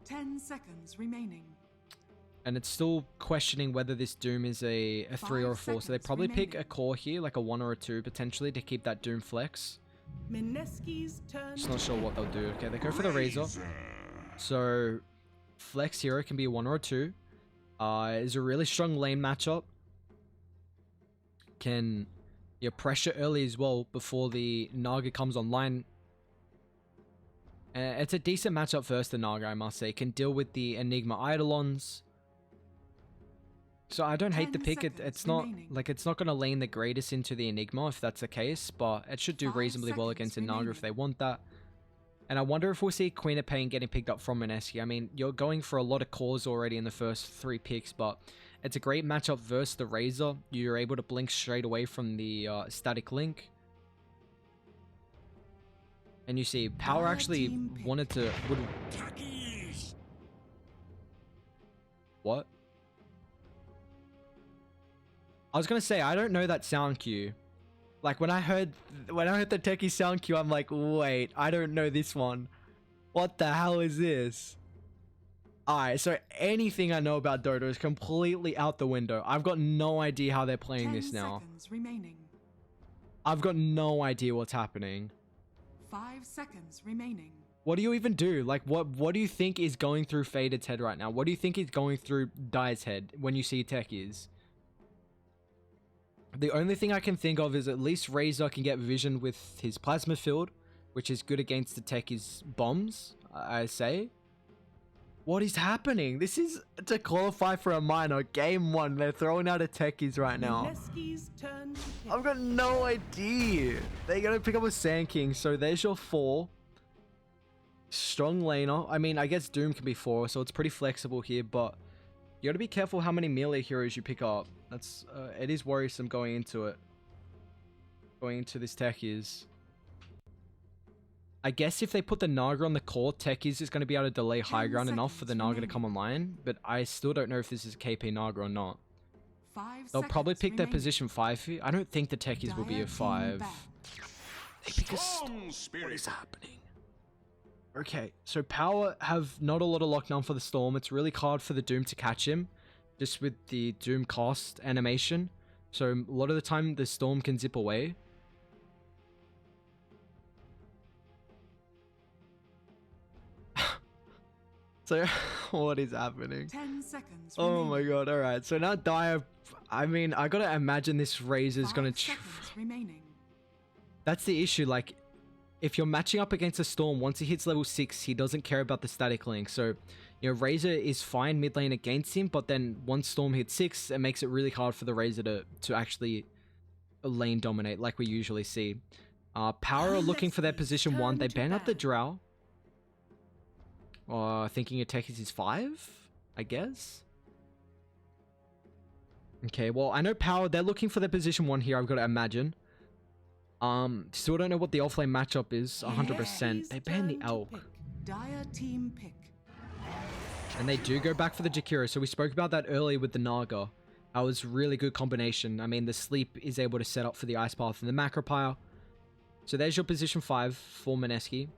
10 seconds remaining. And it's still questioning whether this Doom is a 3 or a 4. So they probably pick a core here, like a 1 or a 2 potentially, to keep that Doom flex. Mineski's turn. Just not sure what they'll do. Okay, they go for the Razor. So flex hero can be a 1 or a 2. Is a really strong lane matchup. Can pressure early as well before the Naga comes online. It's a decent matchup versus the Naga, I must say. Can deal with the Enigma Eidolons. So I don't hate the pick. It's not like it's not going to lane the greatest into the Enigma if that's the case, but it should do reasonably well against a Naga if they want that. And I wonder if we'll see Queen of Pain getting picked up from Mineski. I mean, you're going for a lot of cores already in the first 3 picks, but it's a great matchup versus the Razor. You're able to blink straight away from the static link. And you see, Power actually wanted to... What? I was gonna say, I don't know that sound cue. Like, when I heard the techie sound cue, I'm like, wait, I don't know this one. What the hell is this? Alright, so anything I know about Dota is completely out the window. I've got no idea how they're playing this now. I've got no idea what's happening. 5 seconds remaining. What do you even do? Like, what do you think is going through Faded's head right now? What do you think is going through Dai's head when you see techies? The only thing I can think of is at least Razor can get vision with his plasma field, which is good against the techies' bombs, I say. What is happening? This is to qualify for a minor. Game 1. They're throwing out a techies right now. I've got no idea. They're going to pick up a Sand King. So there's your 4. Strong laner. I mean, I guess Doom can be 4, so it's pretty flexible here, but you got to be careful how many melee heroes you pick up. That's it is worrisome going into it. Going into this techies. I guess if they put the Naga on the core, techies is going to be able to delay high ground enough for the Naga to come online, but I still don't know if this is a KP Naga or not. They'll probably pick their position 5 here. I don't think the techies will be a 5. They pick a Storm. What is happening? Okay, so Power have not a lot of lockdown for the Storm. It's really hard for the Doom to catch him, just with the Doom cost animation. So a lot of the time the Storm can zip away. So, what is happening? 10 seconds oh my god, alright. So now Dai, I mean, I gotta imagine this Razor's gonna... That's the issue, like, if you're matching up against a Storm, once he hits level 6, he doesn't care about the static link. So, you know, Razor is fine mid lane against him, but then once Storm hits 6, it makes it really hard for the Razor to actually lane dominate like we usually see. Power are looking for their position 1. They ban up the Drow. Thinking attack is 5, I guess. Okay, well, I know Power, they're looking for their position 1 here, I've got to imagine. Still don't know what the offlane matchup is 100%. They ban the Elk. Dire team pick. And they do go back for the Jakiro, so we spoke about that earlier with the Naga. That was really good combination. I mean, the Sleep is able to set up for the Ice Path and the Macropire. So there's your position 5 for Mineski.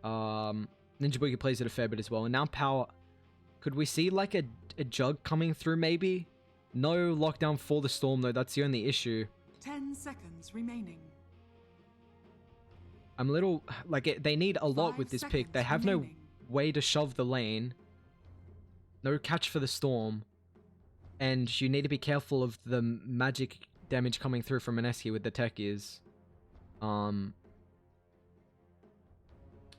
Ninja Boogie plays it a fair bit as well. And now Power. Could we see like a Jug coming through maybe? No lockdown for the Storm though. That's the only issue. 10 seconds remaining. I'm a little... Like, they need a lot with this pick. They have no way to shove the lane. No catch for the Storm. And you need to be careful of the magic damage coming through from Mineski with the techies.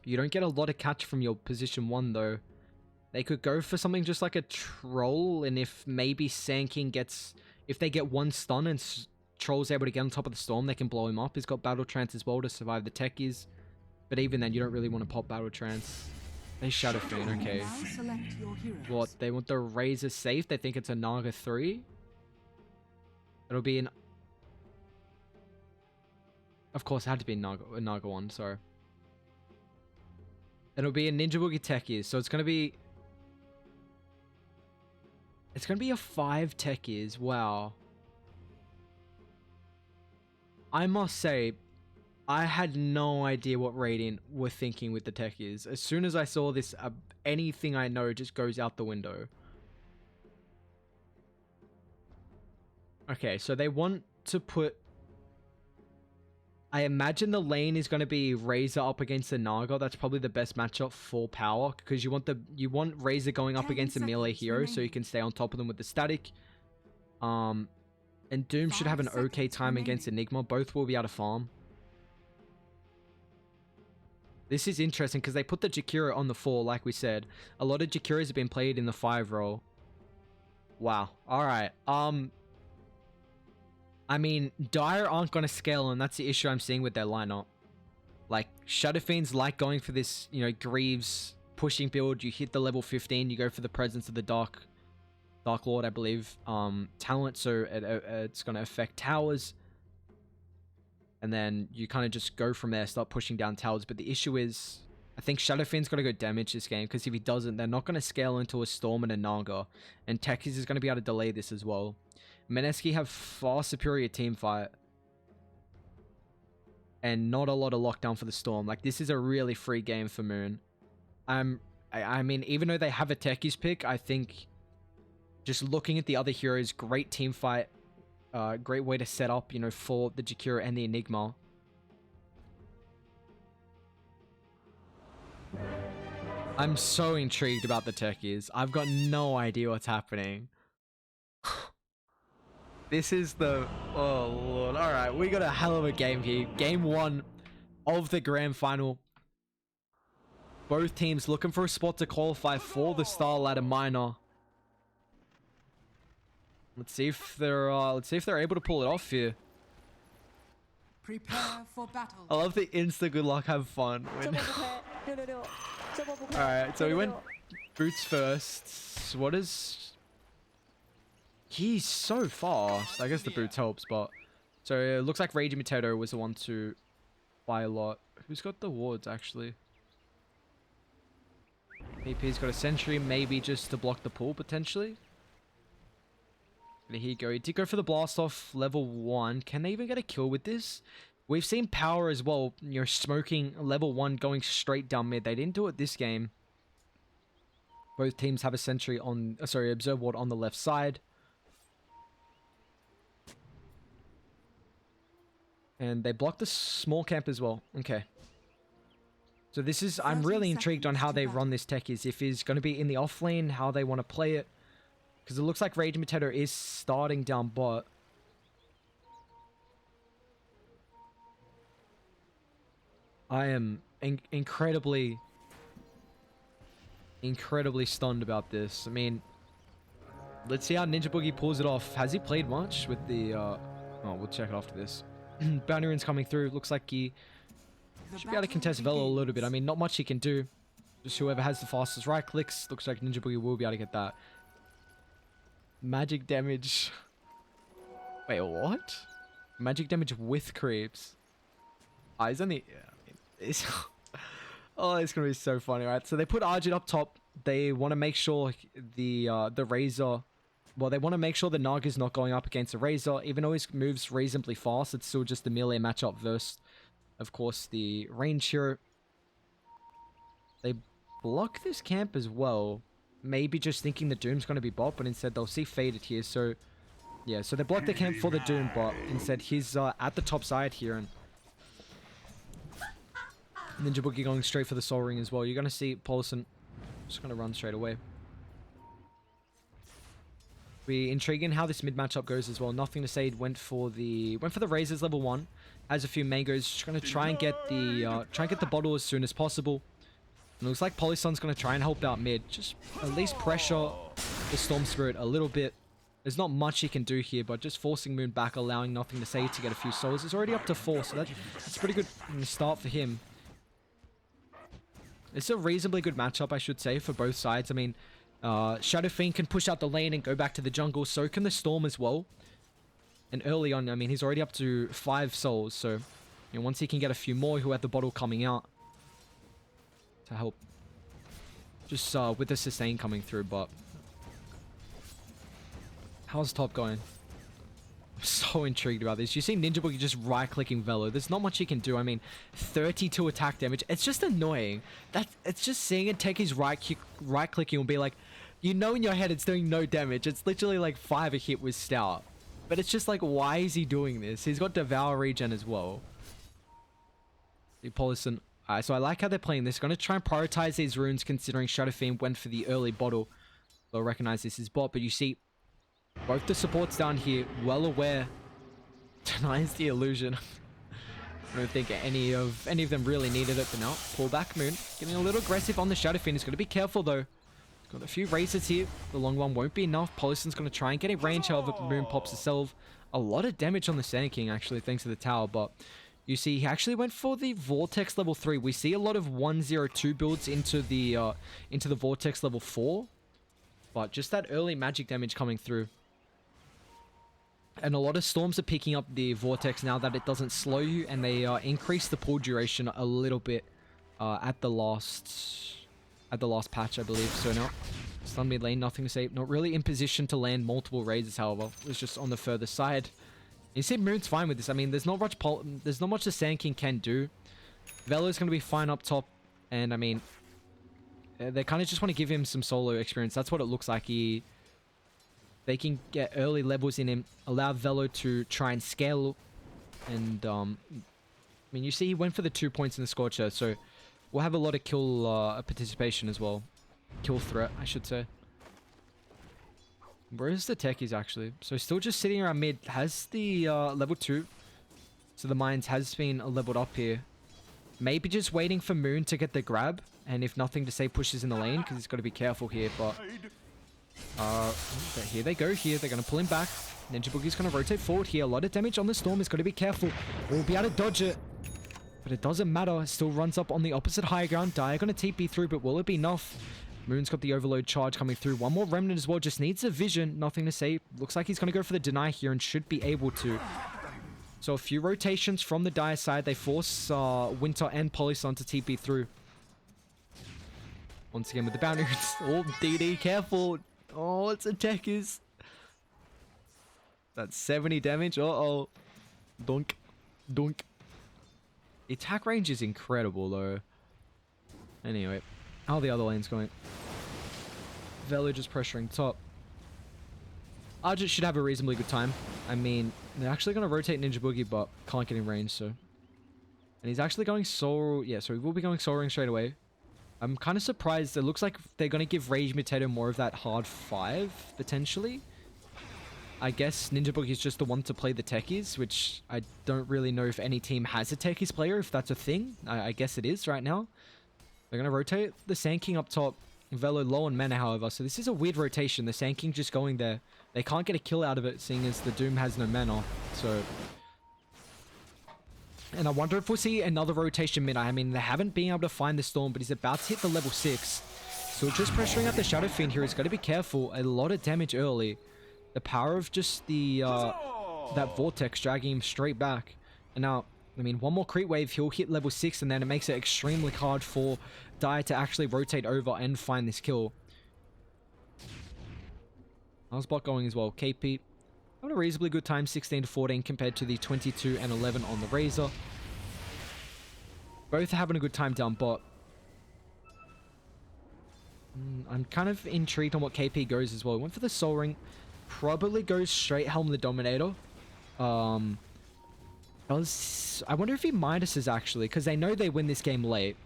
You don't get a lot of catch from your position 1 though. They could go for something just like a Troll, and if maybe Sand King gets... If they get 1 stun and Troll's able to get on top of the Storm, they can blow him up. He's got Battle Trance as well to survive the techies. But even then, you don't really want to pop Battle Trance. They Shadow Fiend, okay. What, they want the Razor safe? They think it's a Naga 3? It'll be an... Of course, it had to be a Naga 1, sorry. It'll be a Ninja Boogie techies, so it's gonna be... It's gonna be a 5 techies, wow. I must say, I had no idea what Radiant were thinking with the tech is. As soon as I saw this, anything I know just goes out the window. Okay, so they want to put... I imagine the lane is going to be Razor up against the Naga. That's probably the best matchup for power, because you want Razor going up 10 against a melee seconds hero, so you remaining. can stay on top of them with the static. And Doom should have an 5 okay seconds time against remaining. Enigma. Both will be able to farm. This is interesting because they put the Jakiro on the 4, like we said. A lot of Jakiros have been played in the 5 role. Wow. Alright. I mean, Dire aren't going to scale, and that's the issue I'm seeing with their lineup. Like, Shadow Fiends like going for this, you know, Greaves pushing build. You hit the level 15, you go for the Presence of the Dark Lord, I believe. Talent, so it's going to affect towers. And then you kind of just go from there, start pushing down towers. But the issue is, I think Shadow Fiend's got to go damage this game, because if he doesn't, they're not going to scale into a Storm and a Naga. And Techies is going to be able to delay this as well. Mineski have far superior team fight. And not a lot of lockdown for the Storm. Like, this is a really free game for Moon. I mean, even though they have a Techies pick, I think just looking at the other heroes, great team fight. Great way to set up, you know, for the Jakiro and the Enigma. I'm so intrigued about the techies. I've got no idea what's happening. This is the... Oh, Lord. Alright, we got a hell of a game here. Game 1 of the grand final. Both teams looking for a spot to qualify for the StarLadder minor. Let's see if they're able to pull it off here. Prepare for battle. I love the insta good luck, have fun. Alright, so we went Boots first. What is... He's so fast. I guess the Boots helps, but... So it looks like Raging Potato was the one to buy a lot. Who's got the wards, actually? AP's got a sentry, maybe just to block the pool, potentially. Here you go. He did go for the blast off level 1. Can they even get a kill with this? We've seen power as well, you know, smoking level 1 going straight down mid. They didn't do it this game. Both teams have a sentry on, observe ward on the left side. And they blocked the small camp as well. Okay. So this is, I'm really intrigued on how they run this tech is. If he's going to be in the off lane, how they want to play it. Because it looks like Raging Potato is starting down bot. I am incredibly stunned about this. I mean, let's see how Ninja Boogie pulls it off. Has he played much with the... Oh, we'll check it after this. Bounty Rune's coming through. Looks like he should be able to contest Velo a little bit. I mean, not much he can do. Just whoever has the fastest right clicks. Looks like Ninja Boogie will be able to get that. Magic damage. Wait, what? Magic damage with creeps. Ah, he's only... Yeah, I mean, it's... Oh, it's gonna be so funny, right? So they put Arjun up top. They want to make sure the Razor... Well, they want to make sure the Naga's not going up against the Razor. Even though he moves reasonably fast, it's still just a melee matchup versus, of course, the range hero. They block this camp as well. Maybe just thinking the Doom's going to be bot, but instead they'll see Faded here. So, yeah, so they block the camp for the Doom, but instead he's at the top side here. And Ninja Boogie going straight for the Soul Ring as well. You're going to see Paulson just going to run straight away. Be intriguing how this mid matchup goes as well. Nothing to say. Went for the Razors level 1. Has a few mangoes. Just going to try and get the bottle as soon as possible. And it looks like Polyson's going to try and help out mid. Just at least pressure the Storm Spirit a little bit. There's not much he can do here, but just forcing Moon back, allowing Nothing to Say to get a few souls. It's already up to 4, so that's a pretty good start for him. It's a reasonably good matchup, I should say, for both sides. I mean, Shadow Fiend can push out the lane and go back to the jungle. So can the Storm as well. And early on, I mean, he's already up to 5 souls. So, you know, once he can get a few more, he'll have the bottle coming out to help. Just with the sustain coming through, but... How's top going? so intrigued about this. You see Ninja Boogie just right-clicking Velo. There's not much he can do. I mean, 32 attack damage. It's just annoying. It's just seeing it take his right-clicking will be like, you know in your head it's doing no damage. It's literally like 5 a hit with Stout. But it's just like, why is he doing this? He's got Devour regen as well. See, Polison. Alright, so I like how they're playing this. Going to try and prioritize these runes considering Shadow Fiend went for the early bottle. They'll recognize this is bot, but you see both the supports down here, well aware. Denies the illusion. I don't think any of them really needed it, but now pull back Moon. Getting a little aggressive on the Shadow Fiend. He's got to be careful though. Got a few races here. The long one won't be enough. Polison's going to try and get in range, however, Moon pops herself. A lot of damage on the Sand King actually, thanks to the tower, but you see he actually went for the Vortex level 3. We see a lot of 102 builds into the Vortex level 4, but just that early magic damage coming through. And a lot of storms are picking up the Vortex now that it doesn't slow you, and they increase the pull duration a little bit at the last patch, I believe. So now, stun mid lane, nothing to say. Not really in position to land multiple raises, however. It was just on the further side. You see Moon's fine with this. I mean, there's not much the Sand King can do. Velo's going to be fine up top, and I mean, they kind of just want to give him some solo experience. That's what it looks like. They can get early levels in him, allow Velo to try and scale, and I mean, you see he went for the 2 points in the Scorcher, so we'll have a lot of kill participation as well. Kill threat, I should say. Where is the techies actually? So still just sitting around mid. Has the level 2. So the mines has been leveled up here. Maybe just waiting for Moon to get the grab. And if nothing to say, pushes in the lane, because he's got to be careful here. But here they go here. They're going to pull him back. Ninja Boogie's going to rotate forward here. A lot of damage on the Storm. He's got to be careful. We'll be able to dodge it. But it doesn't matter. It still runs up on the opposite high ground. Dire going to TP through, but will it be enough? Moon's got the overload charge coming through. One more remnant as well. Just needs a vision. Nothing to say. Looks like he's going to go for the deny here and should be able to. So a few rotations from the Dire side. They force Winter and Polyson to TP through. Once again with the boundaries. Oh, DD, careful. Oh, it's attackers. That's 70 damage. Uh-oh. Dunk. Dunk. The attack range is incredible, though. Anyway. How are the other lanes going? Velo just pressuring top. Argent should have a reasonably good time. I mean, they're actually going to rotate Ninja Boogie, but can't get in range, so. And he's actually going Soul. Yeah, so he will be going Soul Ring straight away. I'm kind of surprised. It looks like they're going to give Rage Mutator more of that hard 5, potentially. I guess Ninja Boogie's just the one to play the techies, which I don't really know if any team has a techies player, if that's a thing. I guess it is right now. They're going to rotate the Sand King up top. Velo low on mana, however. So this is a weird rotation. The Sand King just going there. They can't get a kill out of it, seeing as the Doom has no mana. So... And I wonder if we'll see another rotation mid. I mean, they haven't been able to find the Storm, but he's about to hit the level 6. So just pressuring out the Shadow Fiend here. He's got to be careful. A lot of damage early. The power of just the... that Vortex dragging him straight back. And now... I mean, one more creep wave, he'll hit level 6, and then it makes it extremely hard for Dire to actually rotate over and find this kill. How's bot going as well? KP having a reasonably good time, 16 to 14 compared to the 22 and 11 on the Razor. Both having a good time down bot. I'm kind of intrigued on what KP goes as well. Went for the Soul Ring. Probably goes straight Helm the Dominator. I wonder if he Midases actually, because they know they win this game late.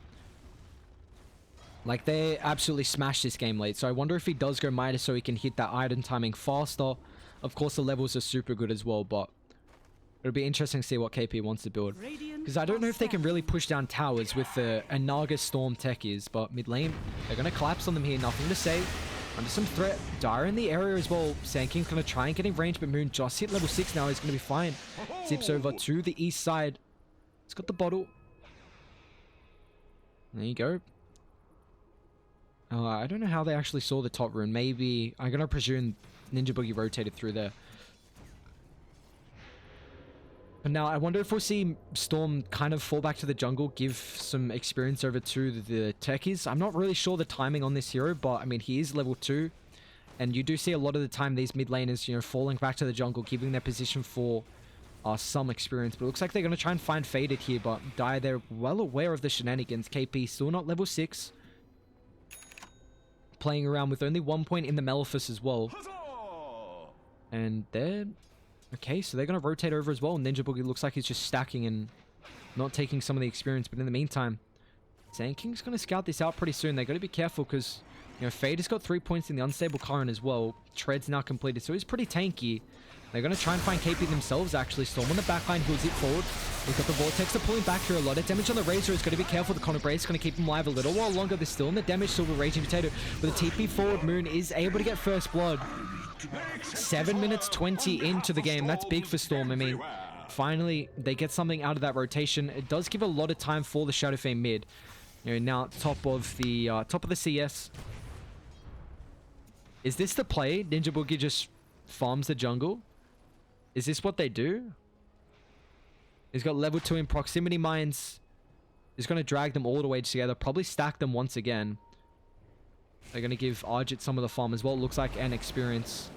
Like, they absolutely smash this game late. So I wonder if he does go Midas so he can hit that item timing faster. Of course, the levels are super good as well, but it'll be interesting to see what KP wants to build. Because I don't know if they can really push down towers with the Anaga Storm techies, but mid lane, they're going to collapse on them here. Nothing to say. Under some threat. Dire in the area as well. Sand King's going to try and get in range, but Moon just hit level 6 now. He's going to be fine. Zips over to the east side. He's got the bottle. There you go. I don't know how they actually saw the top rune. Maybe, I'm going to presume Ninja Boogie rotated through there. But now, I wonder if we'll see Storm kind of fall back to the jungle, give some experience over to the techies. I'm not really sure the timing on this hero, but I mean, he is level 2. And you do see a lot of the time these mid laners, you know, falling back to the jungle, keeping their position for some experience. But it looks like they're going to try and find Faded here, but Dire, they're well aware of the shenanigans. KP still not level 6. Playing around with only 1 point in the Malefice as well. And they're... Okay, so they're going to rotate over as well. Ninja Boogie looks like he's just stacking and not taking some of the experience. But in the meantime, Sand King's going to scout this out pretty soon. They got to be careful because, you know, Fade has got 3 points in the Unstable Current as well. Tread's now completed, so he's pretty tanky. They're going to try and find KP themselves, actually. Storm on the backline, he'll zip forward. He's got the Vortex to pull him back here. A lot of damage on the Razor. He's got to be careful. The Connor Brace is going to keep him alive a little while longer. They're still in the damage. Silver Raging Potato with a TP forward. Moon is able to get first blood. 7 minutes 20 into the game. That's big for Storm. I mean, finally, they get something out of that rotation. It does give a lot of time for the Shadow Fame mid. You know, now top of the CS. Is this the play? Ninja Boogie just farms the jungle? Is this what they do? He's got level 2 in proximity mines. He's going to drag them all the way together. Probably stack them once again. They're going to give Arjit some of the farm as well. It looks like an experience.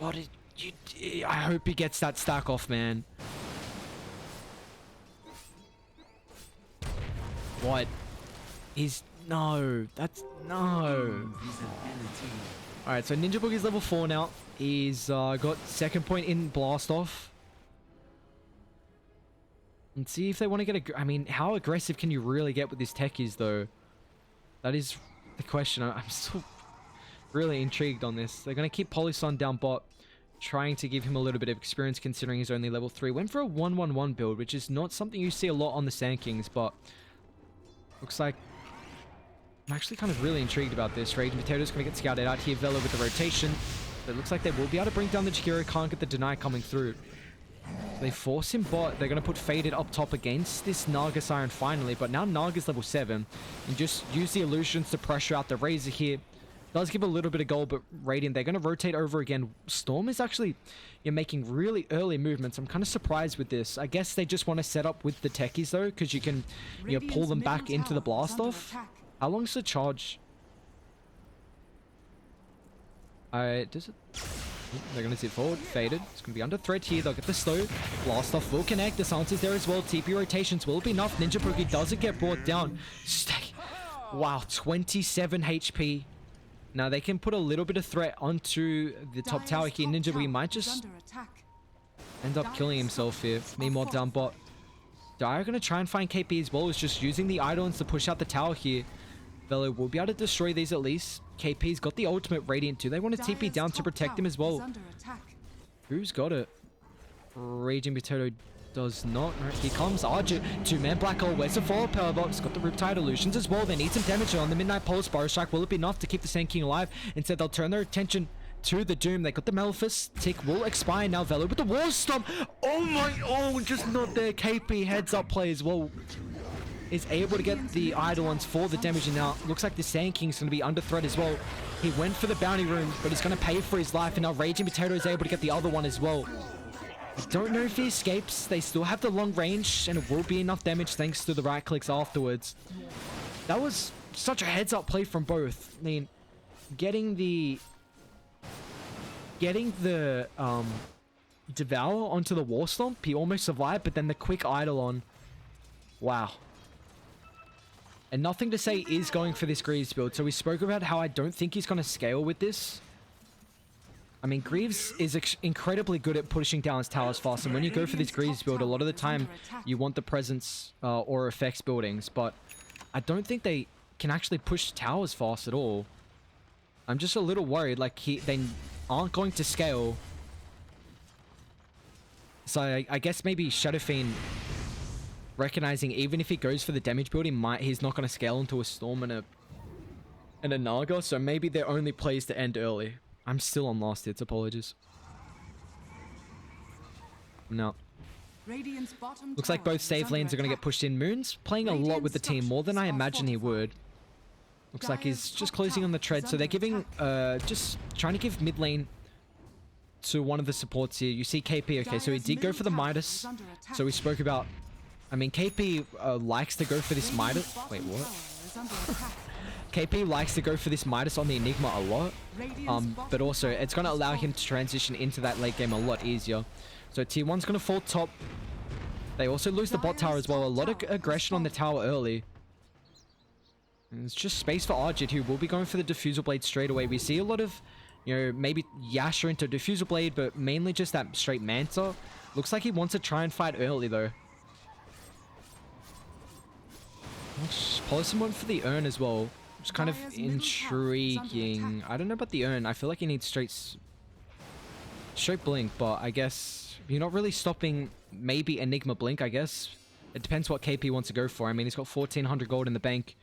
What did you... I hope he gets that stack off, man. What? He's... No. That's... No. Alright, so Ninja Boogie's level 4 now. He's got 2nd point in Blast Off. Let's see if they want to get a... I mean, how aggressive can you really get with this techies, though? That is the question. I'm still really intrigued on this. They're going to keep Polyson down bot, trying to give him a little bit of experience considering he's only level 3. Went for a 1-1-1 build, which is not something you see a lot on the Sand Kings, but looks like I'm actually kind of really intrigued about this. Raging Potato's going to get scouted out here. Velo with the rotation. But it looks like they will be able to bring down the Jakiro. Can't get the deny coming through. They force him bot. They're going to put Faded up top against this Naga Siren finally. But now Naga's level 7. And just use the illusions to pressure out the Razor here. Does give a little bit of gold, but Radiant, they're going to rotate over again. Storm is actually, you're making really early movements. I'm kind of surprised with this. I guess they just want to set up with the techies though, because you can, you know, pull them back into the blast off. How long's the charge? Does it? They're going to zip forward. Faded. It's going to be under threat here. They'll get the slow. Blast off will connect. The silence is there as well. TP rotations will be enough. Ninja Boogie doesn't get brought down. Stay. Wow, 27 HP. Now they can put a little bit of threat onto the top tower here. Ninja Boogie might just end up killing himself here. Meanwhile, down bot. Dire are going to try and find KP as well. Is just using the Eidolons to push out the tower here. Velo will be able to destroy these at least. KP's got the ultimate. Radiant too. They want to TP down to protect him as well. Who's got it? Raging Potato does not. Right, here comes Arjit. 2-man black hole. Where's the follow-up power box? Got the Riptide illusions as well. They need some damage on the Midnight Pulse. Bar Strike. Will it be enough to keep the Sand King alive? Instead, they'll turn their attention to the Doom. They got the Malefice. Tick will expire now. Velo with the Wall Stomp. Oh my. Oh, just not there. KP heads up play as well. Is able to get the Eidolons for the damage, and now looks like the Sand King's going to be under threat as well. He went for the bounty room, but he's going to pay for his life, and now Raging Potato is able to get the other one as well. I don't know if he escapes. They still have the long range, and it will be enough damage thanks to the right clicks afterwards. That was such a heads up play from both. I mean, getting the Devour onto the War Stomp, he almost survived, but then the quick Eidolon. Wow. And nothing to say is going for this Greaves build. So we spoke about how I don't think he's going to scale with this. I mean, Greaves is incredibly good at pushing down his towers fast. And when you go for this Greaves build, a lot of the time you want the presence or effects buildings. But I don't think they can actually push towers fast at all. I'm just a little worried. Like, they aren't going to scale. So I guess maybe Shadow Fiend... recognizing even if he goes for the damage build, he's not going to scale into a Storm and a Naga, so maybe their only plays to end early. I'm still on last hits, apologies. No. Looks like both save lanes are going to get pushed in. Moon's playing a lot with the team, more than I imagined he would. Looks like he's just closing on the tread, so they're giving, just trying to give mid lane to one of the supports here. You see KP, okay, so he did go for the Midas, so we spoke about... I mean, KP likes to go for this Midas. Wait, what? KP likes to go for this Midas on the Enigma a lot. But also, it's going to allow him to transition into that late game a lot easier. So T1's going to fall top. They also lose the bot tower as well. A lot of aggression on the tower early. And it's just space for Arjit, who will be going for the Diffusal Blade straight away. We see a lot of, you know, maybe Yasha into Diffusal Blade, but mainly just that straight Manta. Looks like he wants to try and fight early, though. Policy went for the urn as well. It's kind of intriguing. I don't know about the urn. I feel like he needs straight blink, but I guess you're not really stopping maybe Enigma blink, I guess. It depends what KP wants to go for. I mean, he's got 1,400 gold in the bank.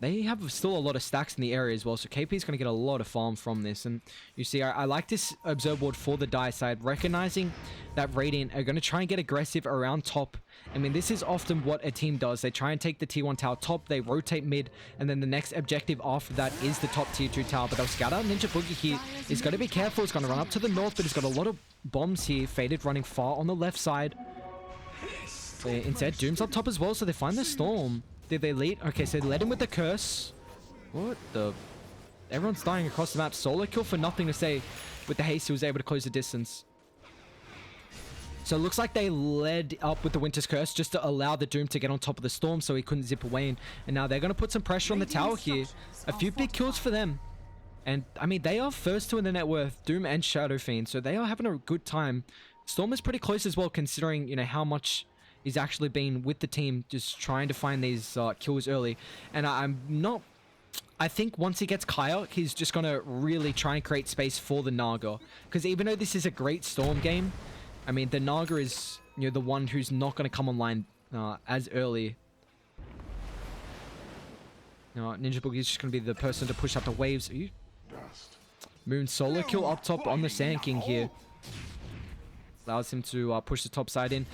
They have still a lot of stacks in the area as well, so KP is going to get a lot of farm from this. And you see, I like this observe board for the die side, recognizing that Radiant are going to try and get aggressive around top. I mean, this is often what a team does. They try and take the T1 tower top, they rotate mid, and then the next objective after that is the top tier 2 tower. But they'll scout out Ninja Boogie here. He's got to be careful. He's going to run up to the north, but he's got a lot of bombs here. Faded running far on the left side. Instead, Doom's up top as well, so they find the Storm. Did they lead? Okay, so they led him with the curse. What the? Everyone's dying across the map. Solo kill for nothing to say. With the haste, he was able to close the distance. So it looks like they led up with the Winter's Curse just to allow the Doom to get on top of the Storm so he couldn't zip away. And now they're going to put some pressure on the tower here. A few big kills for them. And, I mean, they are first two in the net worth, Doom and Shadow Fiend. So they are having a good time. Storm is pretty close as well, considering, you know, how much he's actually been with the team, just trying to find these kills early. And I think once he gets Kaya, he's just going to really try and create space for the Naga. Because even though this is a great Storm game, I mean, the Naga is, you know, the one who's not going to come online as early. Ninja Boogie is just going to be the person to push up the waves. Moon solo kill up top on the Sand King here. Allows him to push the top side in.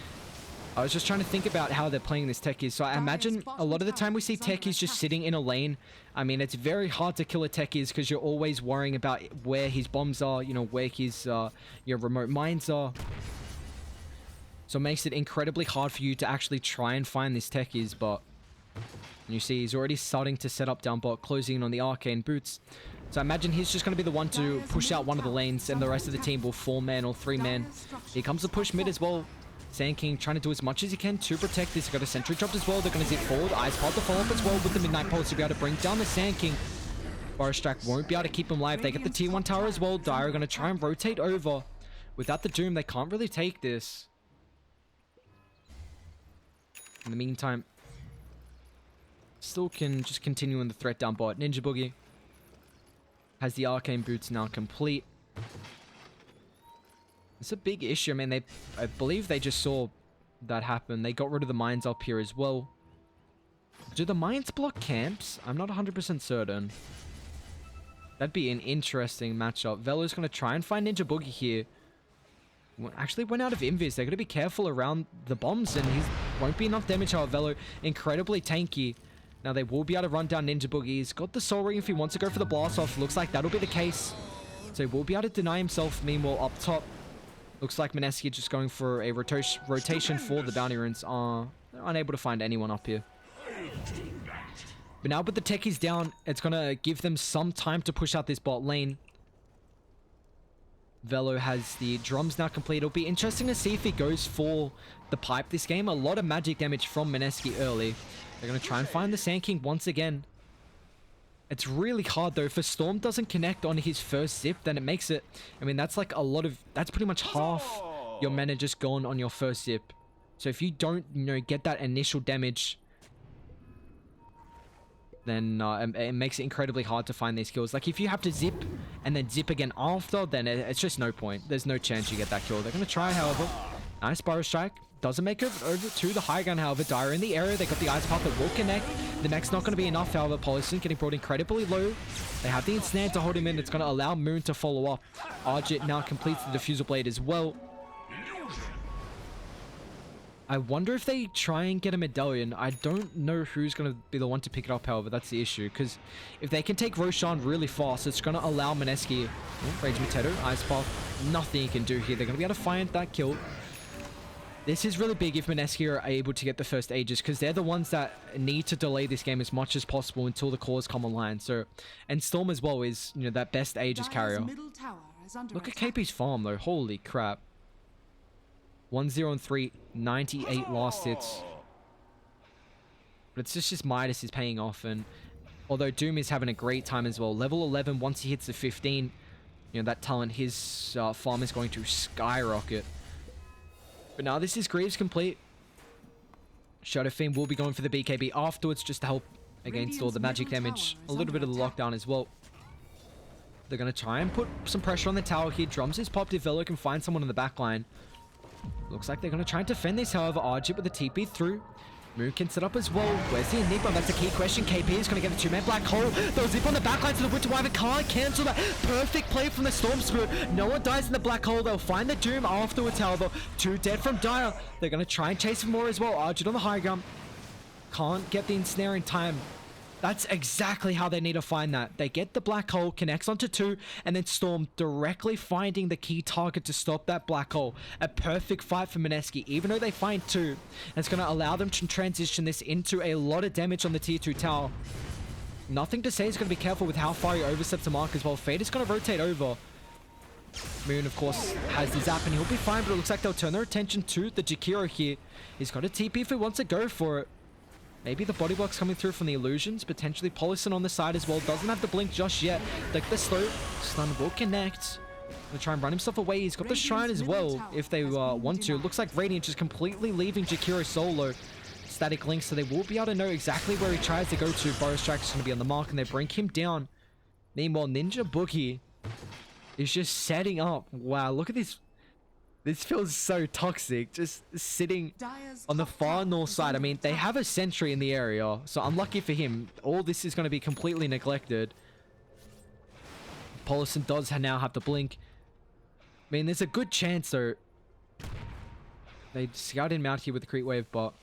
I was just trying to think about how they're playing this techies. So I imagine a lot of the time we see techies just sitting in a lane. I mean, it's very hard to kill a techies because you're always worrying about where his bombs are, you know, where his your remote mines are. So it makes it incredibly hard for you to actually try and find these techies. But you see he's already starting to set up down bot, closing in on the arcane boots. So I imagine he's just going to be the one to push out one of the lanes, and the rest of the team will 4-man or 3-man. Here comes the push mid as well. Sand King trying to do as much as he can to protect this. He's got a sentry dropped as well. They're going to zip forward. Ice Pod to follow up as well with the Midnight Pulse to be able to bring down the Sand King. Forest Strike won't be able to keep him alive. They get the T1 tower as well. Dire are going to try and rotate over. Without the Doom, they can't really take this. In the meantime, still can just continue in the threat down bot. Ninja Boogie has the arcane boots now complete. It's a big issue. I mean, I believe they just saw that happen. They got rid of the mines up here as well. Do the mines block camps? I'm not 100% certain. That'd be an interesting matchup. Velo's going to try and find Ninja Boogie here. Actually went out of invis. They're going to be careful around the bombs, and he won't be enough damage. However, Velo incredibly tanky. Now they will be able to run down Ninja Boogie. He's got the Soul Ring if he wants to go for the blast off. Looks like that'll be the case. So he will be able to deny himself. Meanwhile, up top, looks like Mineski just going for a rotation for the bounty runes. They're unable to find anyone up here. But now with the techies down, it's going to give them some time to push out this bot lane. Velo has the drums now complete. It'll be interesting to see if he goes for the pipe this game. A lot of magic damage from Mineski early. They're going to try and find the Sand King once again. It's really hard though. If a Storm doesn't connect on his first zip, then it makes it... I mean, that's like a lot of... That's pretty much half your mana just gone on your first zip. So if you don't, you know, get that initial damage, then it makes it incredibly hard to find these kills. Like, if you have to zip and then zip again after, then it's just no point. There's no chance you get that kill. They're going to try, however. Nice Burrow Strike. Doesn't make it over to the high ground, however. Dire in the area. They got the Ice Path that will connect. The next not going to be enough, however. Polyson getting brought incredibly low. They have the Ensnare to hold him in. It's going to allow Moon to follow up. Arjit now completes the Diffusal Blade as well. I wonder if they try and get a medallion. I don't know who's going to be the one to pick it up, however. That's the issue. Because if they can take Roshan really fast, it's going to allow Mineski... Rage Mateto, Ice Path. Nothing he can do here. They're going to be able to find that kill. This is really big if Mineski are able to get the first Aegis, because they're the ones that need to delay this game as much as possible until the cores come online. So, and Storm as well is, you know, that best Aegis carrier. Look at KP's farm though, holy crap. 1-0 and 3, 98 last hits. But it's just Midas is paying off, and although Doom is having a great time as well. Level 11, once he hits the 15, you know, that talent, his farm is going to skyrocket. But now this is Greaves complete. Shadow Fiend will be going for the BKB afterwards just to help against all the magic damage. A little bit of the lockdown as well. They're going to try and put some pressure on the tower here. Drums is popped if Velo can find someone in the back line. Looks like they're going to try and defend this, however. Arjit with the TP through. Moon can set up as well. Where's the Enigma? That's a key question. KP is going to get a 2-man black hole. They'll zip on the backline to the Winter Wyvern. Can't cancel that. Perfect play from the Storm Spirit. No one dies in the black hole. They'll find the Doom afterwards, however. 2 dead from Dire. They're going to try and chase for more as well. Arjit on the high ground. Can't get the ensnare in time. That's exactly how they need to find that. They get the black hole, connects onto 2, and then Storm directly finding the key target to stop that black hole. A perfect fight for Mineski, even though they find 2. And it's going to allow them to transition this into a lot of damage on the tier 2 tower. Nothing to say, he's going to be careful with how far he oversteps the mark as well. Fade is going to rotate over. Moon, of course, has the zap and he'll be fine, but it looks like they'll turn their attention to the Jakiro here. He's got a TP if he wants to go for it. Maybe the body block's coming through from the illusions. Potentially Polison on the side as well. Doesn't have the blink just yet. Like the slow. Stun will connect. Gonna try and run himself away. He's got the shrine as well if they want to. Looks like Radiant just completely leaving Jakiro solo. Static links, so they will be able to know exactly where he tries to go to. Burrow Strike is going to be on the mark and they bring him down. Meanwhile, Ninja Boogie is just setting up. Wow, look at this. This feels so toxic, just sitting on the far north side. I mean, they have a sentry in the area, so unlucky for him. All this is going to be completely neglected. Polison does now have the blink. I mean, there's a good chance, though. They scouted him out here with the creep wave, but...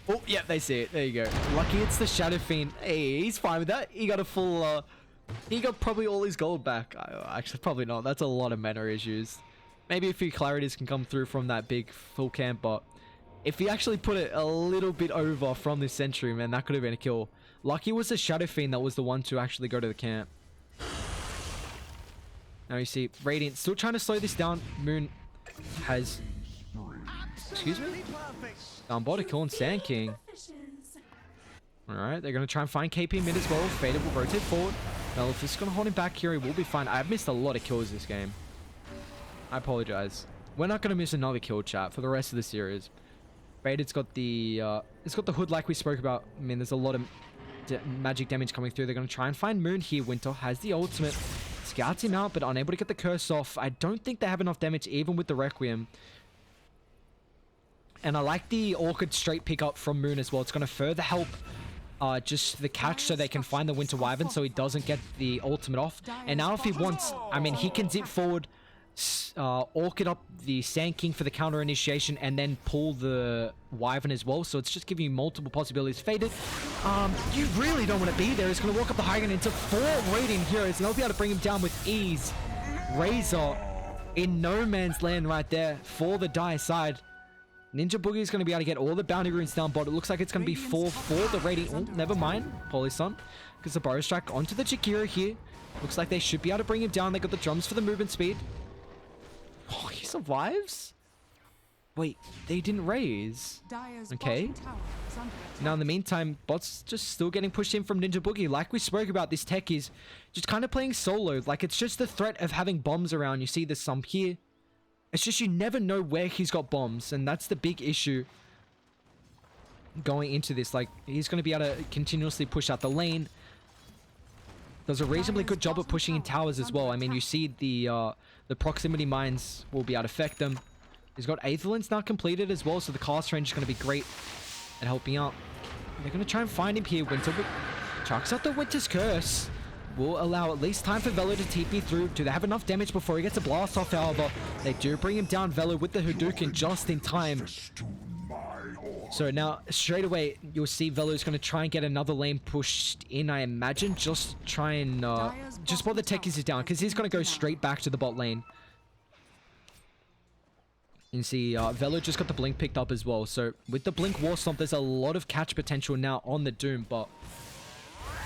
Oh, yeah, they see it. There you go. Lucky it's the Shadow Fiend. Hey, he's fine with that. He got a full... he got probably all his gold back. Actually, probably not. That's a lot of mana issues. Maybe a few clarities can come through from that big full camp, but if he actually put it a little bit over from this sentry, man, that could have been a kill. Lucky was the Shadow Fiend that was the one to actually go to the camp. Now you see Radiant still trying to slow this down. Moon has... Excuse me? Down bot, a kill on Sand King. Alright, they're going to try and find KP mid as well. Fader will rotate forward. Now if this is going to hold him back here, he will be fine. I've missed a lot of kills this game. I apologize. We're not going to miss another kill, chat, for the rest of the series. Faded's got the it's got the hood like we spoke about. I mean, there's a lot of magic damage coming through. They're going to try and find Moon here. Winter has the ultimate. Scouts him out, but unable to get the curse off. I don't think they have enough damage even with the Requiem. And I like the Orchid straight pickup from Moon as well. It's going to further help just the catch so they can find the Winter Wyvern so he doesn't get the ultimate off. And now if he wants, I mean, he can zip forward, Orchid up the Sand King for the counter initiation, and then pull the Wyvern as well. So it's just giving you multiple possibilities. Faded, you really don't want to be there. He's going to walk up the high ground into 4 Radiant Heroes, and they'll be able to bring him down with ease. Razor in no man's land right there for the Dire side. Ninja Boogie is going to be able to get all the bounty runes down, but it looks like it's going to be 4 for the Radiant. Oh, never mind. Polyson because the Burrow Strike onto the Jakiro here. Looks like they should be able to bring him down. They got the drums for the movement speed. Oh, he survives? Wait, they didn't raise. Okay. Now, in the meantime, bot's just still getting pushed in from Ninja Boogie. Like we spoke about, this tech is just kind of playing solo. Like, it's just the threat of having bombs around. You see there's some here. It's just you never know where he's got bombs, and that's the big issue going into this. Like, he's going to be able to continuously push out the lane. Does a reasonably good job of pushing in towers as well. I mean, you see the proximity mines will be able to affect them. He's got Aetherlands now completed as well, so the cast range is going to be great at helping out. They're going to try and find him here. Winter chucks out the Winter's Curse. Will allow at least time for Velo to TP through. Do they have enough damage before he gets a blast off? However, they do bring him down, Velo, with the Hadouken just in time. So now, straight away, you'll see Velo's going to try and get another lane pushed in, I imagine. Just try and... just while the techies is down, because he's going to go straight back to the bot lane. You can see Velo just got the blink picked up as well. So with the blink wall stomp, there's a lot of catch potential now on the Doom, but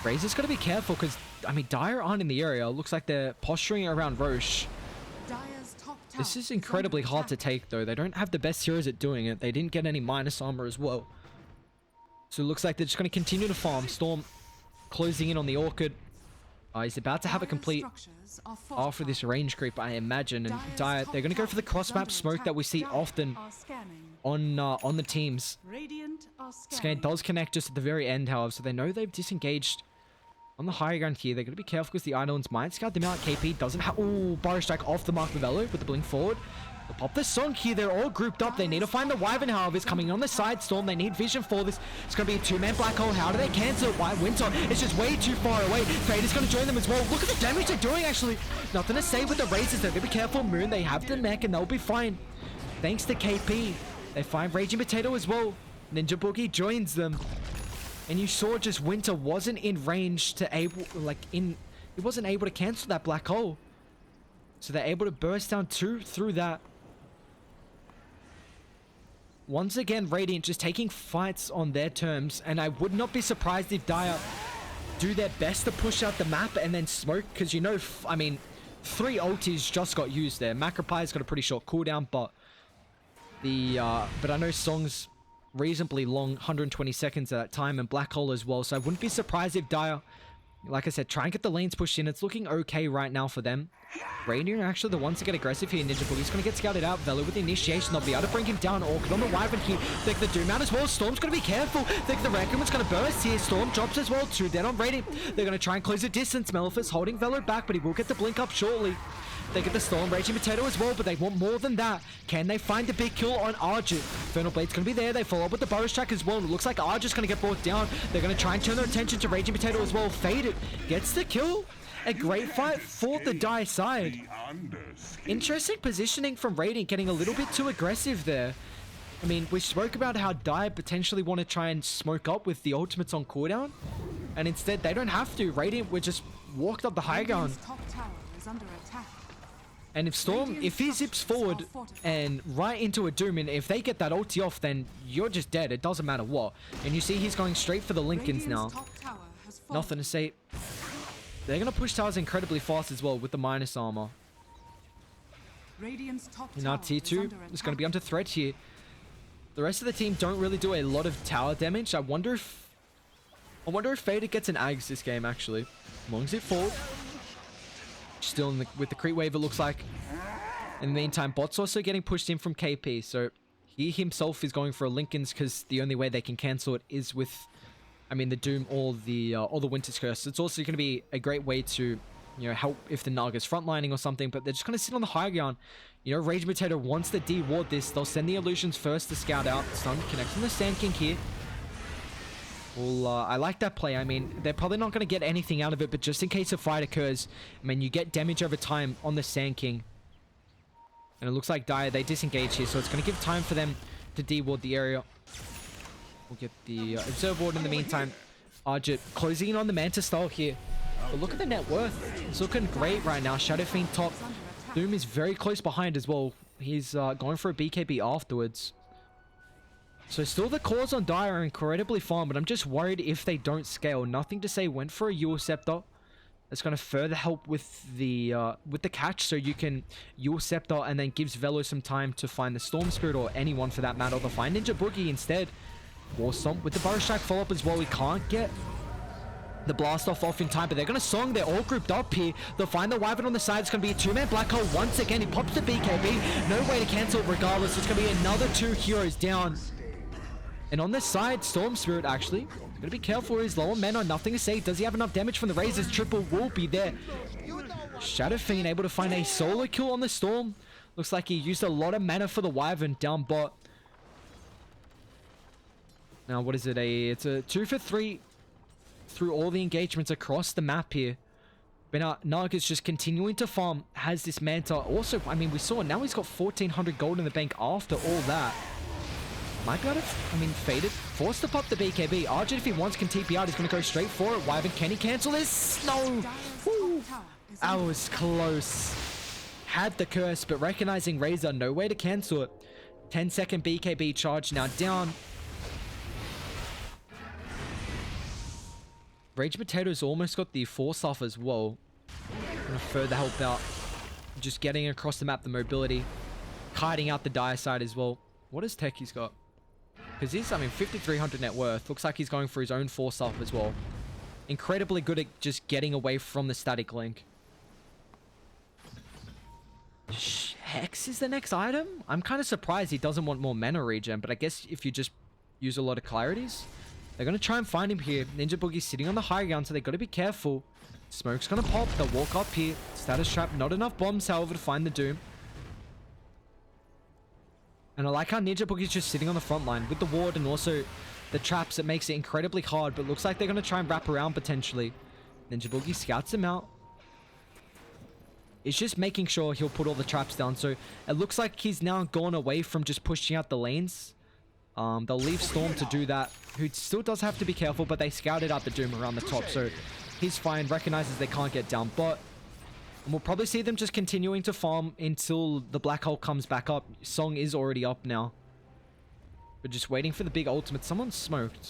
Razor's got to be careful because, I mean, Dire aren't in the area. It looks like they're posturing around Roche. Dire's top tower This is incredibly hard to take, though. They don't have the best heroes at doing it. They didn't get any minus armor as well. So it looks like they're just going to continue to farm. Storm closing in on the Orchid. He's about to have a complete after this range creep, I imagine. And Dire, they're going to go for the cross-map smoke that we see often on the teams. Scan does connect just at the very end, however, so they know they've disengaged on the higher ground here. They're going to be careful because the Eidolons might scout them out. KP doesn't have... Ooh, Burrow Strike off the mark for Velo with the blink forward. They'll pop the Song here. They're all grouped up. They need to find the Wyvern, however, is coming on the side. Storm, they need vision for this. It's going to be a two-man black hole. How do they cancel it? White Winter is just way too far away. Fade is going to join them as well. Look at the damage they're doing, actually. Nothing to say with the Razors. They're going to be careful. Moon, they have the mech, and they'll be fine. Thanks to KP. They find Raging Potato as well. Ninja Boogie joins them. And you saw just Winter wasn't in range to able, he wasn't able to cancel that black hole. So they're able to burst down two through that. Once again, Radiant just taking fights on their terms. And I would not be surprised if Dire do their best to push out the map and then smoke. Because, you know, I mean, 3 ultis just got used there. Macropie's got a pretty short cooldown, but I know Song's reasonably long, 120 seconds at that time, and Black Hole as well. So I wouldn't be surprised if Dire, like I said, try and get the lanes pushed in. It's looking okay right now for them. Radiant are actually the ones to get aggressive here. Ninja Boogie's going to get scouted out. Velo with the initiation. They'll be able to bring him down. Orchid on the Wyvern here. Think the Doom out as well. Storm's going to be careful. Think the Requiem is going to burst here. Storm drops as well. 2 dead on Radiant. They're going to try and close the distance. Malefic's holding Velo back, but he will get the blink up shortly. They get the Storm, Raging Potato as well, but they want more than that. Can they find the big kill on Arjun? Infernal Blade's going to be there. They follow up with the Burrow Strike as well. It looks like Arjun's going to get brought down. They're going to try and turn their attention to Raging Potato as well. Faded gets the kill. A great fight for the Dire side. Interesting positioning from Radiant, getting a little bit too aggressive there. I mean, we spoke about how Dire potentially want to try and smoke up with the ultimates on cooldown. And instead, they don't have to. Radiant were just walked up the high ground. And if Storm, if he zips forward and right into a Doom, and if they get that ulti off, then you're just dead. It doesn't matter what. And you see he's going straight for the Lincolns now. Nothing to say. They're going to push towers incredibly fast as well with the minus armor. And our tier 2 is going to be under threat here. The rest of the team don't really do a lot of tower damage. I wonder if Fader gets an Ags this game, actually. As long as it falls. Still with the creep wave, it looks like. In the meantime, bot's also getting pushed in from KP, so he himself is going for a Lincoln's because the only way they can cancel it is with, I mean, the Doom or the Winter's Curse. It's also going to be a great way to, you know, help if the Naga's frontlining or something, but they're just going to sit on the high ground. You know, Rage Potato wants to de-ward this. They'll send the illusions first to scout out. Stun connects on the Sand King here. Well, I like that play. I mean, they're probably not going to get anything out of it, but just in case a fight occurs, I mean, you get damage over time on the Sand King. And it looks like Dire, they disengage here, so it's going to give time for them to de-ward the area. We'll get the Observe Ward in the meantime. Arjit closing in on the Manta style here. But look at the net worth. It's looking great right now. Shadow Fiend top. Doom is very close behind as well. He's going for a BKB afterwards. So still the cores on Dire are incredibly fun, but I'm just worried if they don't scale. Nothing to say went for a Yule Scepter. That's going to further help with the catch, so you can Yule Scepter and then gives Velo some time to find the Storm Spirit or anyone for that matter. They'll find Ninja Boogie instead. War Stomp with the Burrow Strike follow-up as well. We can't get the blast off in time, but they're going to Song. They're all grouped up here. They'll find the Wyvern on the side. It's going to be a 2-man black hole once again. He pops the BKB. No way to cancel it regardless. It's going to be another 2 heroes down. And on this side, Storm Spirit actually going to be careful. He's low on mana. Nothing to say. Does he have enough damage from the Razors? Triple will be there. Shadow Fiend able to find a solo kill on the Storm. Looks like he used a lot of mana for the Wyvern down bot. Now, what is it? It's a 2 for 3 through all the engagements across the map here. But Naga's just continuing to farm. Has this Manta. Also, I mean, we saw now he's got 1,400 gold in the bank after all that. Might be able to, Faded. Forced to pop the BKB. Arjun, if he wants, can TP out. He's going to go straight for it. Wyvern, can he cancel this? No! Woo. That was close. Had the curse, but recognizing Razor, no way to cancel it. 10-second BKB charge now down. Rage Potato's almost got the force off as well. Gonna further help out. Just getting across the map, the mobility. Kiting out the dire side as well. What has Techie's got? Because he's, I mean, 5,300 net worth. Looks like he's going for his own force off as well. Incredibly good at just getting away from the static link. Hex is the next item? I'm kind of surprised he doesn't want more mana regen, but I guess if you just use a lot of clarities, they're going to try and find him here. Ninja Boogie's sitting on the high ground, so they got to be careful. Smoke's going to pop. They'll walk up here. Status trap. Not enough bombs, however, to find the Doom. And I like how Ninja Boogie's just sitting on the front line with the ward and also the traps. It makes it incredibly hard, but looks like they're going to try and wrap around potentially. Ninja Boogie scouts him out. It's just making sure he'll put all the traps down. So it looks like he's now gone away from just pushing out the lanes. They'll leave Storm to do that, who still does have to be careful, but they scouted out the Doom around the top, so he's fine. Recognizes they can't get down, but we'll probably see them just continuing to farm until the black hole comes back up. Song is already up now. We're just waiting for the big ultimate. Someone smoked.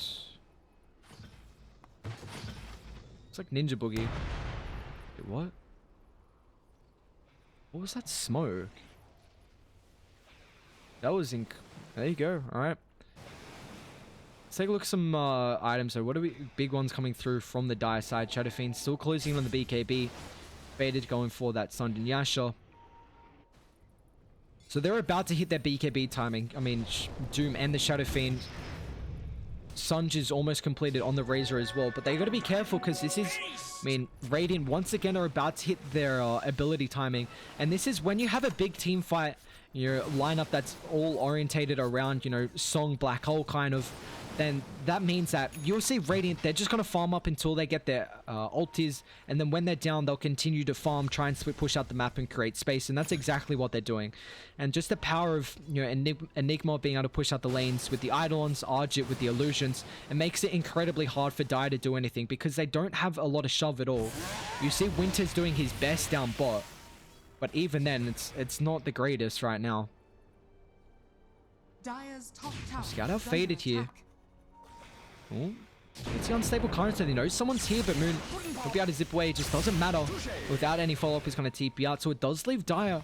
It's like Ninja Boogie. Wait, what? What was that smoke? That was there you go. Alright. Let's take a look at some items. So what are we? Big ones coming through from the dire side. Shadow Fiend still closing in on the BKB. Faded going for that Sundin Yasha. So they're about to hit their BKB timing. I mean, Doom and the Shadow Fiend. Sunj is almost completed on the Razor as well. But they got to be careful because this is... I mean, Radiant once again are about to hit their ability timing. And this is when you have a big team fight, your lineup that's all orientated around, you know, Song, Black Hole kind of, then that means that you'll see Radiant, they're just going to farm up until they get their ultis, and then when they're down, they'll continue to farm, try and push out the map and create space, and that's exactly what they're doing. And just the power of, you know, Enigma being able to push out the lanes with the Eidolons, Argit with the illusions, it makes it incredibly hard for Dire to do anything because they don't have a lot of shove at all. You see Winter's doing his best down bot, but even then, it's not the greatest right now. Dire's top tower Scout out faded here. Oh, it's the unstable current, so they know someone's here, but Moon will be able to zip away. It just doesn't matter. Without any follow-up, he's going to TP out, so it does leave Dire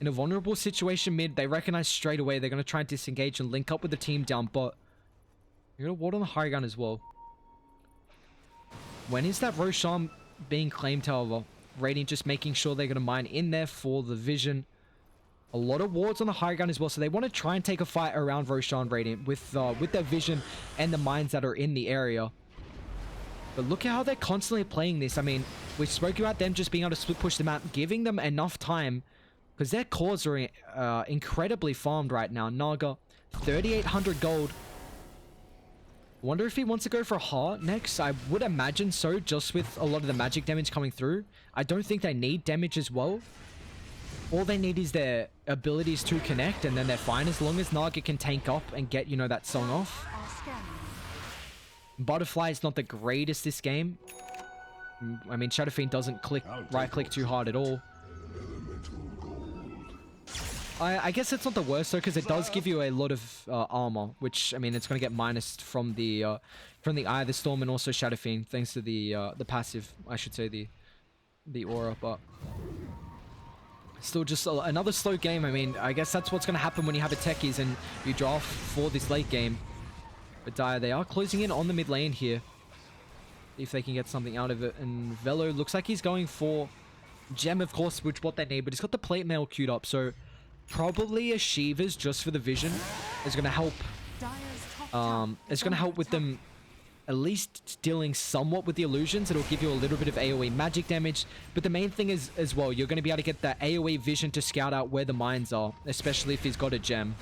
in a vulnerable situation mid. They recognize straight away. They're going to try and disengage and link up with the team down bot. They're going to ward on the high ground as well. When is that Roshan being claimed, however? Radiant just making sure they're going to mine in there for the vision. A lot of wards on the high ground as well, so they want to try and take a fight around Roshan Radiant with their vision and the mines that are in the area. But look at how they're constantly playing this. I mean, we spoke about them just being able to split push the map, giving them enough time because their cores are incredibly farmed right now. Naga, 3,800 gold. Wonder if he wants to go for a heart next. I would imagine so, just with a lot of the magic damage coming through. I don't think they need damage as well. All they need is their abilities to connect, and then they're fine as long as Naga can tank up and get, you know, that song off. Butterfly is not the greatest this game. I mean, Shadow Fiend doesn't right click too hard at all. I guess it's not the worst though, because it does give you a lot of armor, which, I mean, it's going to get minus from the Eye of the Storm and also Shadow Fiend, thanks to the passive, I should say, the aura, but still just another slow game. I mean, I guess that's what's going to happen when you have a techies and you draft for this late game. But Dire, they are closing in on the mid lane here. See if they can get something out of it. And Velo looks like he's going for Gem, of course, which what they need, but he's got the plate mail queued up, so probably a Shiva's just for the vision is going to help. It's going to help with them at least dealing somewhat with the illusions. It'll give you a little bit of AoE magic damage, but the main thing is as well, you're going to be able to get that AoE vision to scout out where the mines are, especially if he's got a gem.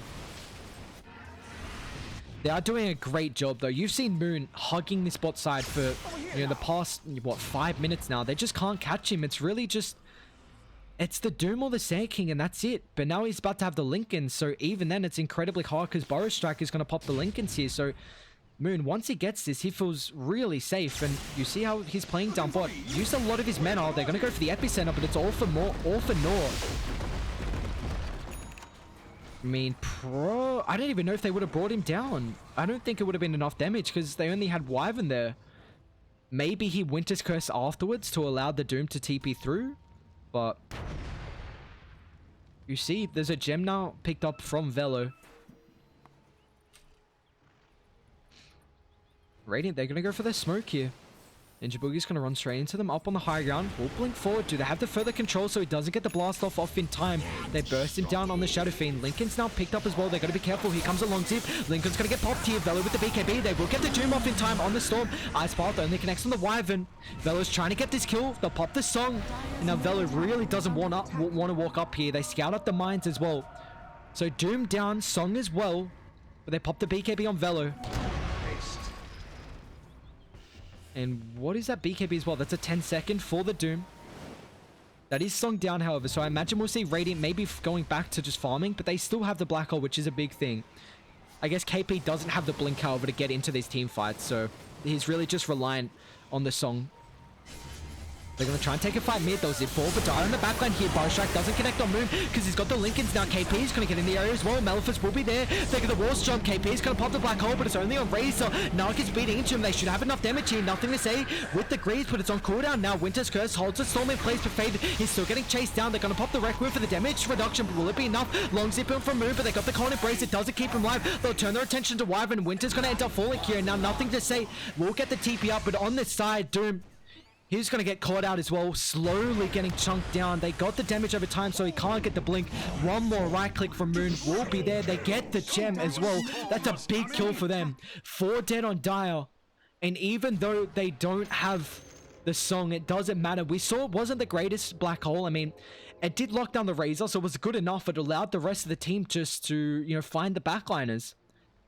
They are doing a great job though. You've seen Moon hugging this bot side for, you know, the past, what, 5 minutes now. They just can't catch him. It's really just, it's the Doom or the Sand King and that's it. But now he's about to have the Lincolns, so even then it's incredibly hard because Burrow Strike is going to pop the Lincolns here. So Moon, once he gets this, he feels really safe, and you see how he's playing down bot. Used a lot of his mana. They're going to go for the epicenter, but it's all for North. I mean, I don't even know if they would have brought him down. I don't think it would have been enough damage because they only had Wyvern there. Maybe he Winter's Curse afterwards to allow the Doom to TP through. But you see, there's a gem now picked up from Velo. Radiant, they're going to go for their smoke here. Ninja Boogie's going to run straight into them up on the high ground. Will blink forward. Do they have the further control so he doesn't get the blast off in time? They burst him down on the Shadow Fiend. Lincoln's now picked up as well. They're going to be careful. Here comes a long zip. Lincoln's going to get popped here. Velo with the BKB. They will get the Doom off in time on the Storm. Ice Path only connects on the Wyvern. Velo's trying to get this kill. They'll pop the Song. And now Velo really doesn't want to walk up here. They scout up the mines as well. So Doom down. Song as well. But they pop the BKB on Velo. And what is that BKB as well? That's a 10-second for the Doom. That is Song down, however. So I imagine we'll see Radiant maybe going back to just farming. But they still have the Black Hole, which is a big thing. I guess KP doesn't have the blink, however, to get into these team fights. So he's really just reliant on the Song. They're going to try and take a fight mid. They'll zip forward, but Dire in the backline here. Bar Strike doesn't connect on Moon because he's got the Lincolns now. KP is going to get in the area as well. Maleficus will be there. They get the Walls jump. KP is going to pop the Black Hole, but it's only on Razor. Narc is beating into him. They should have enough damage here. Nothing to say with the Greaves, but it's on cooldown now. Winter's Curse holds the Storm in place, but Fade is still getting chased down. They're going to pop the Requiem for the damage reduction, but will it be enough? Long zip in from Moon, but they got the Cold Embrace. It doesn't keep him live. They'll turn their attention to Wyvern. Winter's going to end up falling here. Now nothing to say. We'll get the TP up, but on this side, Doom, he's going to get caught out as well, slowly getting chunked down. They got the damage over time, so he can't get the blink. One more right click from Moon will be there. They get the gem as well. That's a big kill for them. 4 dead on Dire. And even though they don't have the Song, it doesn't matter. We saw it wasn't the greatest Black Hole. I mean, it did lock down the Razor, so it was good enough. It allowed the rest of the team just to, you know, find the backliners.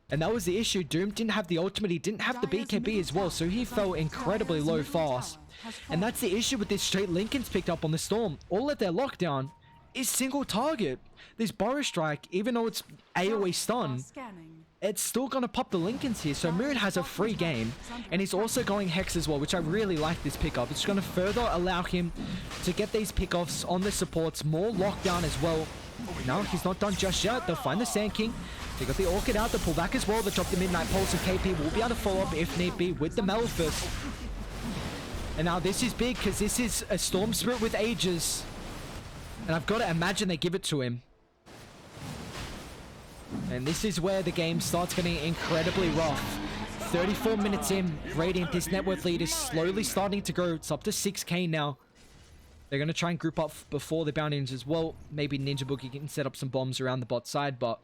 And that was the issue. Doom didn't have the ultimate. He didn't have the BKB as well, so he fell incredibly low fast. And that's the issue with this straight Lincoln's picked up on the Storm. All of their lockdown is single target. This Burrow Strike, even though it's AoE stun, it's still going to pop the Lincolns here. So Moon has a free game, and he's also going Hex as well, which I really like this pickup. It's going to further allow him to get these pickoffs on the supports, more lockdown as well. No, he's not done just yet. They'll find the Sand King. They got the Orchid out, the pull back as well. They drop the Midnight Pulse, and KP will be able to follow up if need be with the Maleficus. And now this is big because this is a Storm Spirit with Aegis. And I've got to imagine they give it to him. And this is where the game starts getting incredibly rough. 34 minutes in, Radiant, this net worth lead is slowly starting to grow. It's up to 6k now. They're going to try and group up before the Bounty Ninjas as well. Maybe Ninja Boogie can set up some bombs around the bot side, but...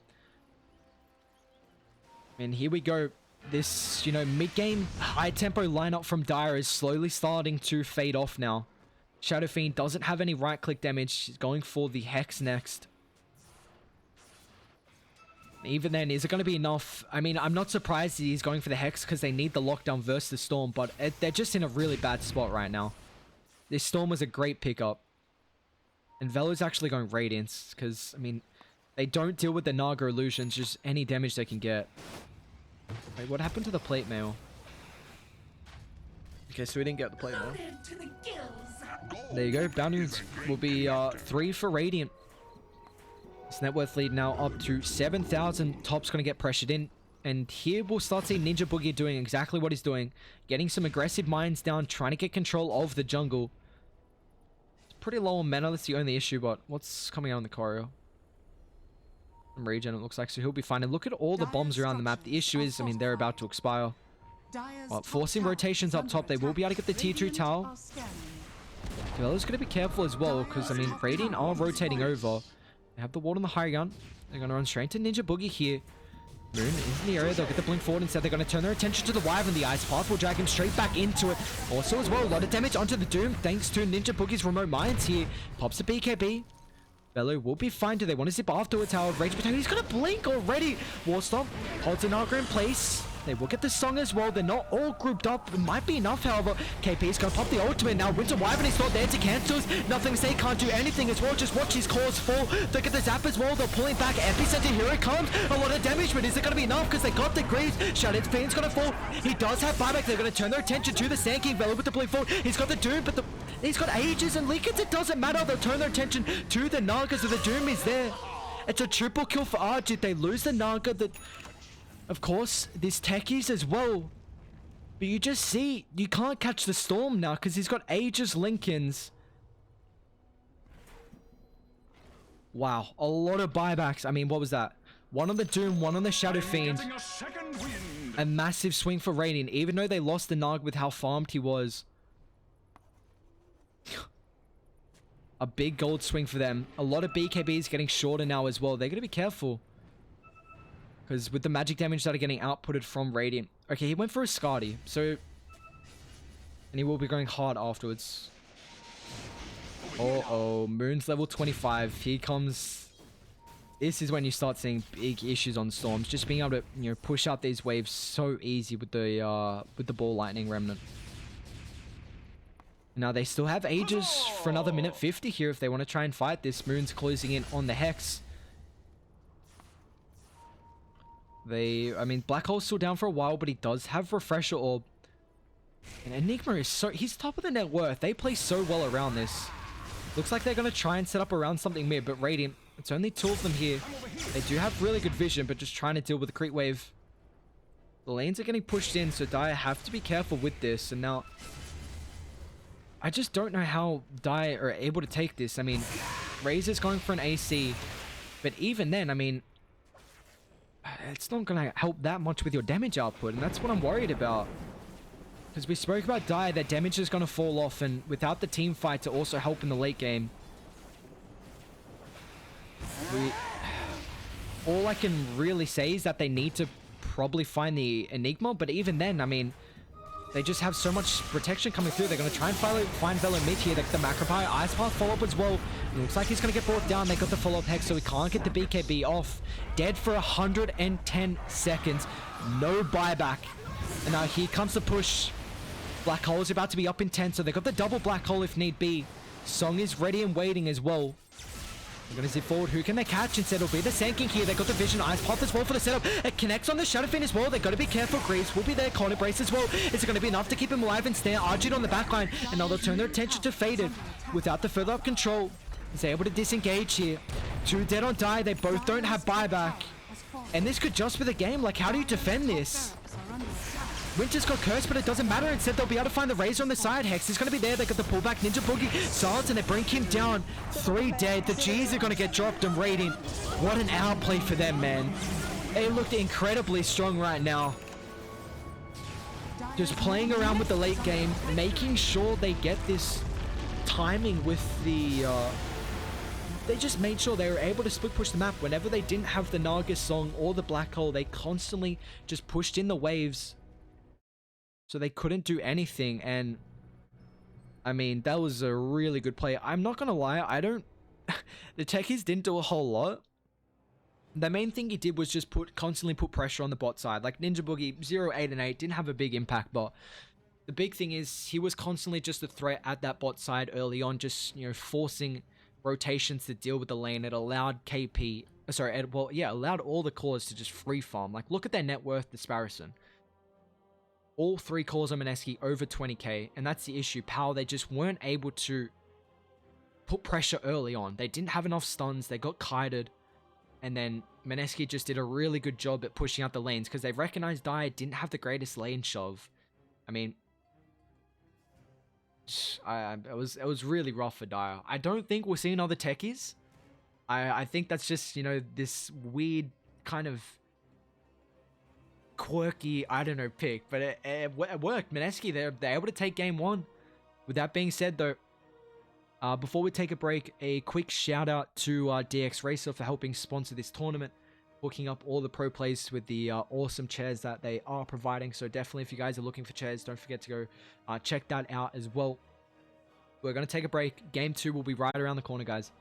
And here we go. This, you know, mid-game high-tempo lineup from Dire is slowly starting to fade off now. Shadow Fiend doesn't have any right-click damage. She's going for the Hex next. Even then, is it going to be enough? I mean, I'm not surprised he's going for the Hex because they need the lockdown versus the Storm, but they're just in a really bad spot right now. This Storm was a great pickup. And Velo's actually going Radiance because, I mean, they don't deal with the Naga illusions, just any damage they can get. Wait, what happened to the plate mail? Okay, so we didn't get the plate mail. There you go. Bounties will be 3 for Radiant. This net worth lead now up to 7,000. Top's going to get pressured in. And here we'll start seeing Ninja Boogie doing exactly what he's doing. Getting some aggressive mines down, trying to get control of the jungle. It's pretty low on mana, that's the only issue, but what's coming out in the corridor? Regen, it looks like, so he'll be fine. And look at all the bombs around the map. The issue is, I mean, they're about to expire. Well, forcing rotations up top, they will be able to get the tier 2 tower. Velo's going to be careful as well, because, I mean, Radiant are rotating over. They have the ward on the high gun. They're going to run straight to Ninja Boogie here. Moon is in the area. They'll get the blink forward. Instead, they're going to turn their attention to the Wyvern. The Ice Path will drag him straight back into it. Also, as well, a lot of damage onto the Doom, thanks to Ninja Boogie's remote mines here. Pops a BKB. Velo will be fine. Do they want to zip afterwards? Howard Rage Potato. He's going to blink already. Warstomp holds an Naga in place. They will get the Song as well. They're not all grouped up. It might be enough, however. KP is going to pop the ultimate now. Winter Wyvern is not there to cancel. Nothing to say. Can't do anything as well. Just watch his cores fall. They get the zap as well. They're pulling back. Epicenter, here it comes. A lot of damage, but is it going to be enough? Because they got the Greaves. Shadow's Fiend's going to fall. He does have buyback. They're going to turn their attention to the Sand King. Velo with the blink forward. He's got the Doom, but he's got Aegis and Lincolns. It doesn't matter. They'll turn their attention to the Naga, so the Doom is there. It's a triple kill for Arjit. They lose the Naga. Of course, this techies as well. But you just see, you can't catch the Storm now because he's got Aegis Lincolns. Wow, a lot of buybacks. I mean, what was that? One on the Doom, one on the Shadow Fiend. A massive swing for Radiant, even though they lost the Nog with how farmed he was. A big gold swing for them. A lot of BKBs getting shorter now as well. They're going to be careful. Because with the magic damage that are getting outputted from Radiant. Okay, he went for a Skadi. So... And he will be going hard afterwards. Uh-oh. Moon's level 25. Here comes... This is when you start seeing big issues on Storms. Just being able to, you know, push out these waves so easy with the Ball Lightning Remnant. Now they still have Aegis for another minute 50 here if they want to try and fight this. Moon's closing in on the Hex. I mean, Black Hole's still down for a while, but he does have Refresher Orb. And Enigma is so... He's top of the net worth. They play so well around this. Looks like they're going to try and set up around something mid, but Radiant, it's only two of them here. They do have really good vision, but just trying to deal with the creep wave. The lanes are getting pushed in, so Dire have to be careful with this. And now... I just don't know how Dire are able to take this. I mean, Razor's going for an AC, but even then, I mean... It's not going to help that much with your damage output, and that's what I'm worried about. Because we spoke about Dire, their damage is going to fall off, and without the team fight to also help in the late game. All I can really say is that they need to probably find the Enigma, but even then, I mean, they just have so much protection coming through. They're going to try and find Velo mid here. The Macropie, Ice Path follow-up as well. It looks like he's going to get brought down. They got the follow-up Hex, so he can't get the BKB off. Dead for 110 seconds. No buyback. And now here comes the push. Black Hole is about to be up in 10, so they got the double Black Hole if need be. Song is ready and waiting as well. They're going to zip forward. Who can they catch? Instead, it'll be the Sand King here. They got the Vision. Ice Path as well for the setup. It connects on the Shadow Fiend as well. They got to be careful. Greaves will be there. Corner Brace as well. Is it going to be enough to keep him alive and snare Arjun on the backline? And now they'll turn their attention to Faded. Without the further up control, he's able to disengage here. Two dead on Die. They both don't have buyback. And this could just be the game. Like, how do you defend this? Winter's got cursed, but it doesn't matter. Instead, they'll be able to find the Razor on the side. Hex is going to be there. They got the pullback. Ninja Boogie. Silence, and they bring him down. 3 dead. The G's are going to get dropped and Radiant. What an outplay for them, man. They looked incredibly strong right now. Just playing around with the late game. Making sure they get this timing with the... They just made sure they were able to split push the map. Whenever they didn't have the Naga Song or the Black Hole, they constantly just pushed in the waves. So they couldn't do anything, and I mean, that was a really good play. I'm not gonna lie, the techies didn't do a whole lot. The main thing he did was just constantly put pressure on the bot side. Like Ninja Boogie, 0, 8, and 8 didn't have a big impact, but the big thing is he was constantly just a threat at that bot side early on, just, you know, forcing rotations to deal with the lane. It allowed allowed all the cores to just free farm. Like, look at their net worth disparison. All 3 cores on Mineski over 20k, and that's the issue. Power, they just weren't able to put pressure early on. They didn't have enough stuns, they got kited, and then Mineski just did a really good job at pushing out the lanes because they recognized Dire didn't have the greatest lane shove. I mean, it was really rough for Dire. I don't think we'll see another techies. I think that's just, you know, this weird kind of quirky, I don't know, pick, but it worked. Mineski, they're able to take game 1. With that being said, though, before we take a break, a quick shout out to DX Racer for helping sponsor this tournament, hooking up all the pro players with the awesome chairs that they are providing. So definitely, if you guys are looking for chairs, don't forget to go check that out as well. We're going to take a break. Game 2 will be right around the corner, guys.